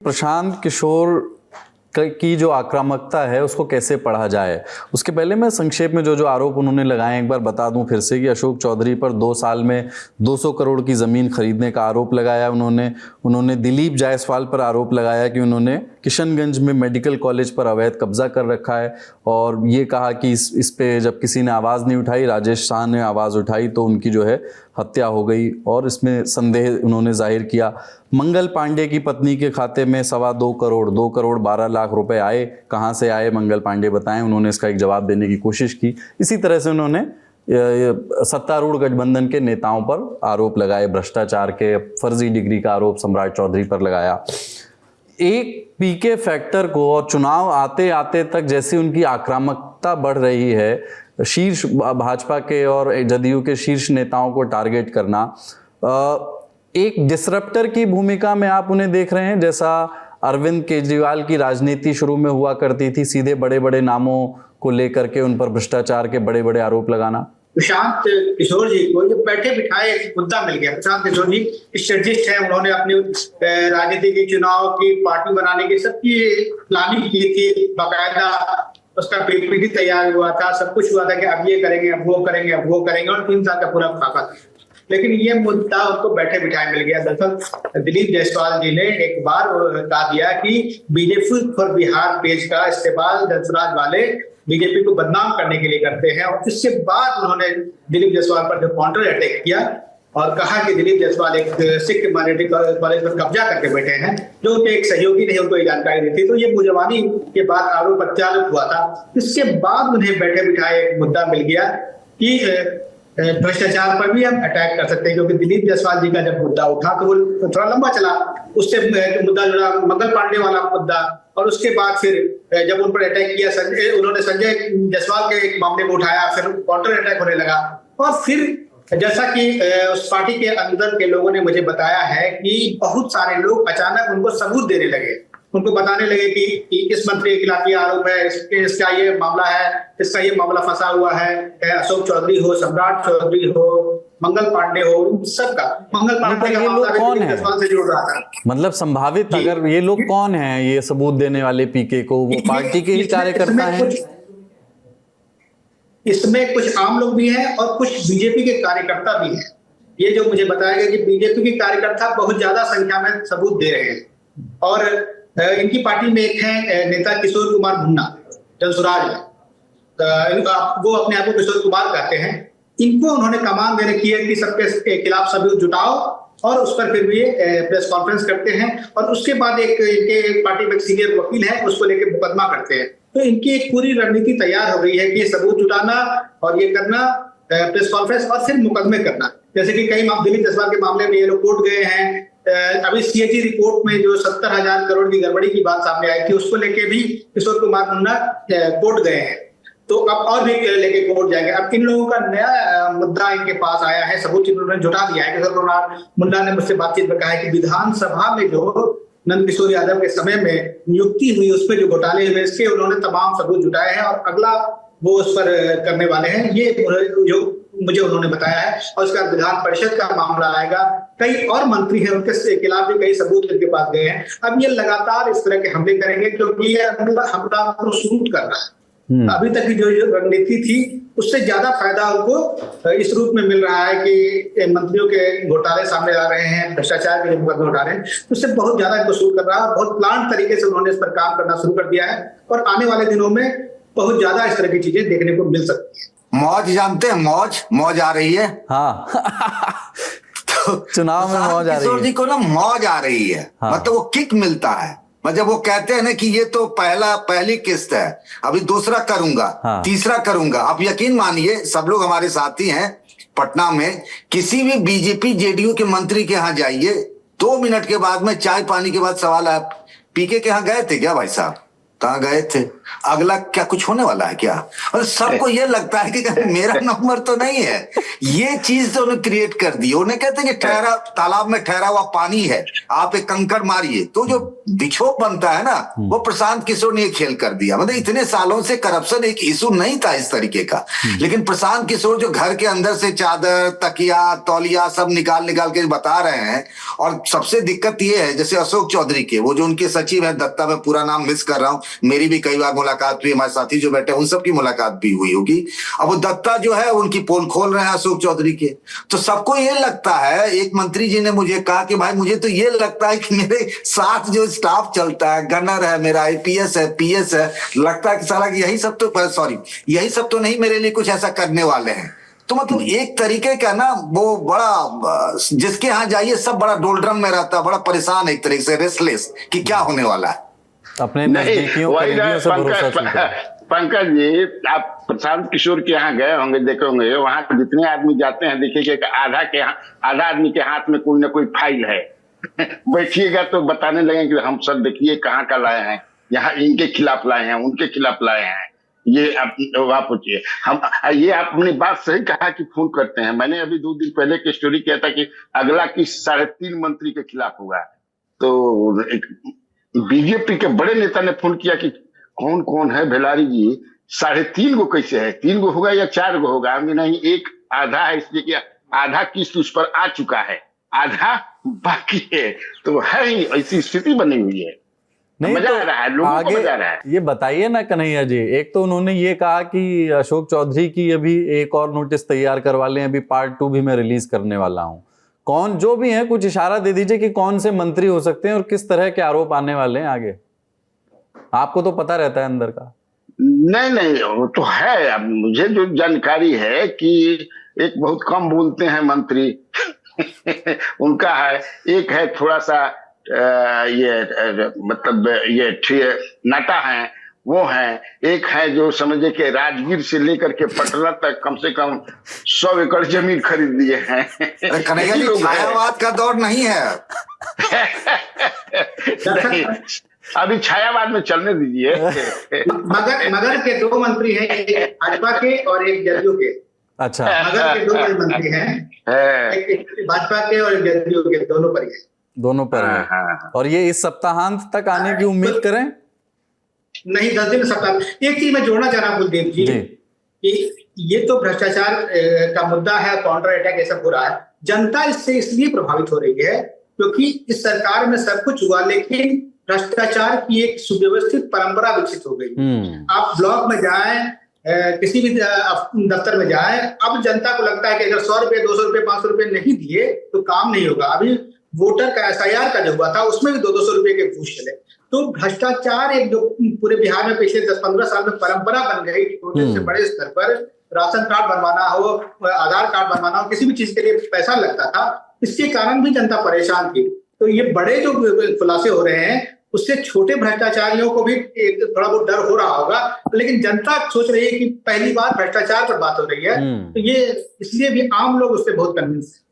प्रशांत किशोर की जो आक्रामकता है उसको कैसे पढ़ा जाए, उसके पहले मैं संक्षेप में जो आरोप उन्होंने लगाए एक बार बता दूं फिर से कि अशोक चौधरी पर 2 साल में 200 करोड़ की ज़मीन खरीदने का आरोप लगाया उन्होंने दिलीप जायसवाल पर आरोप लगाया कि उन्होंने किशनगंज में मेडिकल कॉलेज पर अवैध कब्जा कर रखा है और ये कहा कि इस पे जब किसी ने आवाज़ नहीं उठाई, राजेश शाह ने आवाज़ उठाई तो उनकी जो है हत्या हो गई और इसमें संदेह उन्होंने जाहिर किया। मंगल पांडे की पत्नी के खाते में 2.25 करोड़ 2 करोड़ 12 लाख रुपए आए, कहाँ से आए मंगल पांडे बताएं, उन्होंने इसका एक जवाब देने की कोशिश की। इसी तरह से उन्होंने सत्तारूढ़ गठबंधन के नेताओं पर आरोप लगाए, भ्रष्टाचार के, फर्जी डिग्री का आरोप सम्राट चौधरी पर लगाया। एक पीके फैक्टर को और चुनाव आते आते तक जैसी उनकी आक्रामकता बढ़ रही है, शीर्ष भाजपा के और जदयू के शीर्ष नेताओं को टारगेट करना, एक डिसरप्टर की भूमिका में आप उन्हें देख रहे हैं, जैसा अरविंद केजरीवाल की राजनीति शुरू में हुआ करती थी, सीधे बड़े बड़े नामों को लेकर के उन पर भ्रष्टाचार के बड़े बड़े आरोप लगाना। प्रशांत किशोर जी को ये बैठे बिठाए एक मुद्दा मिल गया। प्रशांत किशोर जी स्ट्रेटजिस्ट हैं, उन्होंने अपनी राजनीति की, चुनाव की, पार्टी बनाने की सबकी प्लानिंग की थी, बाकायदा उसका पीपीटी तैयार हुआ था, सब कुछ हुआ था कि अब ये करेंगे, अब वो करेंगे, अब वो करेंगे, और 3 साल का पूरा खाका था। लेकिन ये मुद्दा उनको बैठे बिठाए मिल गया। दरअसल दिलीप जायसवाल जी ने एक बार कहा दिया कि बीजेपी फॉर बिहार पेज का इस्तेमाल धनसुराज वाले बीजेपी को बदनाम करने के लिए करते हैं, और इसके बाद उन्होंने दिलीप जायसवाल पर जो काउंटर अटैक किया और कहा कि दिलीप जायसवाल एक सिख माइनॉरिटी कॉलेज पर कब्जा करके बैठे हैं, जो उनके एक सहयोगी ने उनको ये जानकारी दी थी। तो ये मुजवानी के बाद आरोप प्रत्यारोप हुआ था। इसके बाद उन्हें बैठे बिठाए एक मुद्दा मिल गया कि भ्रष्टाचार पर भी हम अटैक कर सकते हैं, क्योंकि दिलीप जायसवाल जी का जब मुद्दा उठा तो वो थोड़ा लंबा चला, उससे मुद्दा जुड़ा मंगल पांडे वाला मुद्दा, और उसके बाद फिर जब उन पर अटैक किया उन्होंने संजय जायसवाल के एक मामले को उठाया, फिर काउंटर अटैक होने लगा। और फिर जैसा कि उस पार्टी के अंदर के लोगों ने मुझे बताया है कि बहुत सारे लोग अचानक उनको सबूत देने लगे, उनको बताने लगे कि इस मंत्री के खिलाफ ये आरोप है, इसका ये मामला है, इसका ये मामला फंसा हुआ है, अशोक चौधरी हो, सम्राट चौधरी हो, मंगल पांडे हो, सबका। मंगल पांडे का मामला कौन है से जुड़ रहा था, मतलब संभावित, अगर ये लोग कौन हैं ये सबूत देने वाले पीके को, वो पार्टी के ही कार्यकर्ता हैं? इसमें कुछ आम लोग भी हैं और कुछ बीजेपी के कार्यकर्ता भी हैं। ये जो मुझे बताया गया कि बीजेपी के कार्यकर्ता बहुत ज्यादा संख्या में सबूत दे रहे हैं, और इनकी पार्टी में एक है नेता किशोर कुमार मुन्ना जनसुराज में, वो अपने आप को किशोर कुमार कहते हैं। इनको उन्होंने कमान दे रखी है कि सबके खिलाफ सबूत जुटाओ, और उस पर फिर भी प्रेस कॉन्फ्रेंस करते हैं, और उसके बाद एक पार्टी में सीनियर वकील है, उसको लेकर मुकदमा करते हैं। तो इनकी एक पूरी रणनीति तैयार हो गई है कि सबूत जुटाना और ये करना, प्रेस कॉन्फ्रेंस और फिर मुकदमे करना। जैसे कि कई दिलीप जायसवाल के मामले में ये लोग कोर्ट गए हैं। अभी सीएजी रिपोर्ट में जो 70,000 करोड़ की गड़बड़ी की बात सामने आई थी, उसको लेके भी किशोर कुमार मुन्ना कोर्ट गए हैं, तो अब और भी लेके कोर्ट जाएंगे। अब इन लोगों का नया मुद्दा इनके पास आया है, सबूत इन्होंने जुटा दिया है। किशोर कुमार मुन्ना ने मुझसे बातचीत में कहा है कि विधानसभा में जो नंद किशोर यादव के समय में नियुक्ति हुई, उसमें जो घोटाले हुए, इसके उन्होंने तमाम सबूत जुटाए हैं, और अगला वो उस पर करने वाले हैं, ये जो मुझे उन्होंने बताया है। और उसका विधान परिषद का मामला आएगा, कई और मंत्री हैं, उनके खिलाफ भी कई सबूत इनके पास गए हैं। अब ये लगातार इस तरह के हमले करेंगे, क्योंकि ये हमला को सूट कर रहा है। अभी तक की जो रणनीति थी उससे ज्यादा फायदा उनको इस रूप में मिल रहा है कि मंत्रियों के घोटाले सामने आ रहे हैं, भ्रष्टाचार के मुकदमे उठा रहे हैं, उससे बहुत ज्यादा इनको सूट कर रहा है। बहुत प्लान तरीके से उन्होंने इस पर काम करना शुरू कर दिया है, और आने वाले दिनों में बहुत ज्यादा इस तरह की चीजें देखने को मिल सकती है। मौज जानते हैं, मौज आ रही है। हाँ तो चुनाव में मौज आ रही है, किशोर जी को ना मौज आ रही है। हाँ। मतलब वो किक मिलता है, मतलब वो कहते हैं ना कि ये तो पहली किस्त है, अभी दूसरा करूंगा। हाँ। तीसरा करूंगा। आप यकीन मानिए, सब लोग हमारे साथी हैं पटना में, किसी भी बीजेपी जेडीयू के मंत्री के यहाँ जाइए, 2 मिनट के बाद में चाय पानी के बाद सवाल है, पीके के यहाँ गए थे क्या भाई साहब? कहाँ गए थे, अगला क्या कुछ होने वाला है क्या? और सबको ये लगता है कि मेरा नंबर तो नहीं है। ये चीज तो उन्हें क्रिएट कर दी। उन्हें कहते हैं कि ठहरा तालाब में ठहरा हुआ पानी है, आप एक कंकड़ मारिए तो जो बिछोप बनता है ना, वो प्रशांत किशोर ने खेल कर दिया। मतलब इतने सालों से करप्शन एक इशू नहीं था इस तरीके का, लेकिन प्रशांत किशोर जो घर के अंदर से चादर, तकिया, तौलिया सब निकाल निकाल के बता रहे हैं। और सबसे दिक्कत ये है, जैसे अशोक चौधरी के वो जो उनके सचिव है दत्ता, मैं पूरा नाम मिस कर रहा हूं, मेरी भी कई बार मुलाकात हुई, हमारे साथी जो बैठे उन सबकी मुलाकात भी हुई होगी। अब वो दत्ता जो है उनकी पोल खोल रहे हैं अशोक चौधरी के। तो सबको ये लगता है, एक मंत्री जी ने मुझे कहा कि भाई मुझे तो ये लगता है कि मेरे साथ जो स्टाफ चलता है, गनर है मेरा, आईपीएस है, पीएस है, लगता है कि साला यही सब तो, सॉरी यही सब तो नहीं मेरे लिए कुछ ऐसा करने वाले हैं। तो मतलब एक तरीके का ना वो बड़ा, जिसके यहाँ जाइए सब बड़ा डोलड्रम में रहता है, बड़ा परेशान है एक तरीके से, रेस्टलेस कि क्या होने वाला है। अपने नजदीकियों करीबियों से भरोसा छूटा। पंकज जी, आप प्रशांत किशोर के यहाँ गए होंगे, देखे होंगे, वहां जितने आदमी जाते हैं देखिए कि आधा आदमी के हाथ में कोई ना कोई फाइल है। बैठिएगा तो बताने लगे कि हम सब देखिए कहाँ का लाए हैं, यहाँ इनके खिलाफ लाए हैं, उनके खिलाफ लाए हैं, ये आप पूछिए। हम ये आपने बात सही कहा कि फोन करते हैं। मैंने अभी 2 दिन पहले की स्टोरी किया था कि अगला की 3.5 मंत्री के खिलाफ हुआ। तो बीजेपी के बड़े नेता ने फोन किया कि कौन कौन है भेलारी जी, 3.5 गो कैसे है, 3 गो होगा या 4 गो होगा? हमने नहीं, एक आधा है, इसलिए कि आधा किस्त उस पर आ चुका है, आधा बाकी है। तो है ही ऐसी स्थिति बनी हुई है। नहीं मजा तो आ रहा है, लोगों को मजा आ रहा है। ये बताइए ना कन्हैया जी, एक तो उन्होंने ये कहा कि अशोक चौधरी की अभी एक और नोटिस तैयार करवा लें, अभी पार्ट 2 भी मैं रिलीज करने वाला हूं। कौन जो भी है कुछ इशारा दे दीजिए कि कौन से मंत्री हो सकते हैं और किस तरह के आरोप आने वाले हैं आगे। आपको तो पता रहता है अंदर का। नहीं वो तो है। अब मुझे जो जानकारी है कि एक बहुत कम बोलते हैं मंत्री उनका है, एक है थोड़ा सा मतलब ये नाटा है, वो है, एक है जो समझे कि राजगीर से लेकर के पटना तक कम से कम 100 एकड़ जमीन खरीद लिए हैं। कन्हैया जी, छायावाद का दौर नहीं है। नहीं, अभी छायावाद में चलने दीजिए। मगर के 2 मंत्री हैं, एक भाजपा के और एक जदयू के। अच्छा, मगर के 2 मंत्री हैं, एक भाजपा के और जदयू के, दोनों पर है। दोनों पर है। और ये इस सप्ताहांत तक आने की उम्मीद करें? नहीं, 10 दिन सप्ताह। एक चीज मैं जोड़ना चाह रहा हूँ कुलदीप जी, कि ये तो भ्रष्टाचार का मुद्दा है, काउंटर अटैक ये सब हो रहा है। जनता इससे इसलिए प्रभावित हो रही है क्योंकि इस सरकार में सब कुछ हुआ, लेकिन भ्रष्टाचार की एक सुव्यवस्थित परंपरा विकसित हो गई। आप ब्लॉक में जाएं, किसी भी दफ्तर में जाएं, अब जनता को लगता है कि अगर 100 रुपए, 200 रुपए, 500 रुपए नहीं दिए तो काम नहीं होगा। अभी वोटर का SIR का जो हुआ था उसमें भी 200 रुपए के घूस चले। तो भ्रष्टाचार एक जो पूरे बिहार में पिछले 10-15 साल में परंपरा बन गई, छोटे से बड़े स्तर पर राशन कार्ड बनवाना हो, आधार कार्ड बनवाना हो, किसी भी चीज के लिए पैसा लगता था। इसके कारण भी जनता परेशान थी। तो ये बड़े जो खुलासे हो रहे हैं उससे छोटे भ्रष्टाचारियों को भी थोड़ा बहुत डर हो रहा होगा, लेकिन जनता सोच रही है कि पहली बार भ्रष्टाचार पर बात हो रही है, तो ये इसलिए भी आम लोग उससे बहुत कन्विंस है।